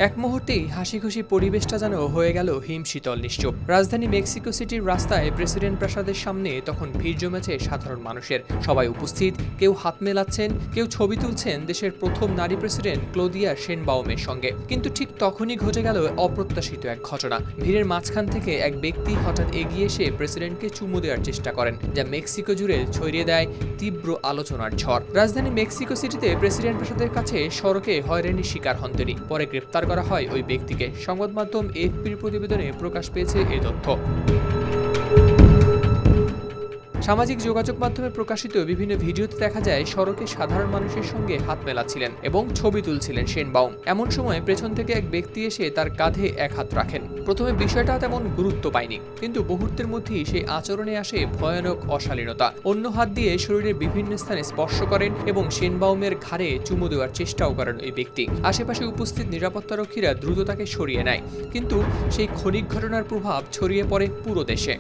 এক মুহূর্তেই হাসিখুশি পরিবেশটা যেন হয়ে গেল হিমশীতল নিশ্চুপ। রাজধানী মেক্সিকো সিটির রাস্তায় প্রেসিডেন্ট প্রাসাদের সামনে তখন ভিড় জমেছে সাধারণ মানুষের। সবাই উপস্থিত, কেউ হাত মেলাচ্ছেন, কেউ ছবি তুলছেন দেশের প্রথম নারী প্রেসিডেন্ট ক্লোদিয়া শেনবাউমের সঙ্গে। কিন্তু ঠিক তখনই ঘটে গেল অপ্রত্যাশিত এক ঘটনা। ভিড়ের মাঝখান থেকে এক ব্যক্তি হঠাৎ এগিয়ে এসে প্রেসিডেন্টকে চুমু দেওয়ার চেষ্টা করেন, যা মেক্সিকো জুড়ে ছড়িয়ে দেয় তীব্র আলোচনার ঝড়। রাজধানী মেক্সিকো সিটিতে প্রেসিডেন্ট প্রাসাদের কাছে সড়কে হয়রানির শিকার হন তিনি। পরে গ্রেপ্তার করা হয় ওই ব্যক্তিকে। সংবাদ মাধ্যম এএফপির প্রতিবেদনে প্রকাশ পেয়েছে এই তথ্য। সামাজিক যোগাযোগ মাধ্যমে প্রকাশিত বিভিন্ন ভিডিওতে দেখা যায় সড়কে সাধারণ মানুষের সঙ্গে হাত মেলাচ্ছিলেন এবং ছবি তুলছিলেন শেনবাউম। এমন সময় পেছন থেকে এক ব্যক্তি এসে তার কাঁধে এক হাত রাখেন। প্রথমে বিষয়টা তেমন গুরুত্ব পায়নি, কিন্তু মুহূর্তের মধ্যেই সেই আচরণে আসে ভয়ানক অশালীনতা। অন্য হাত দিয়ে শরীরের বিভিন্ন স্থানে স্পর্শ করেন এবং শেনবাউমের ঘাড়ে চুমু দেওয়ার চেষ্টাও করেন ওই ব্যক্তি। আশেপাশে উপস্থিত নিরাপত্তারক্ষীরা দ্রুত তাকে সরিয়ে নেয়, কিন্তু সেই ক্ষণিক ঘটনার প্রভাব ছড়িয়ে পড়ে পুরো দেশে।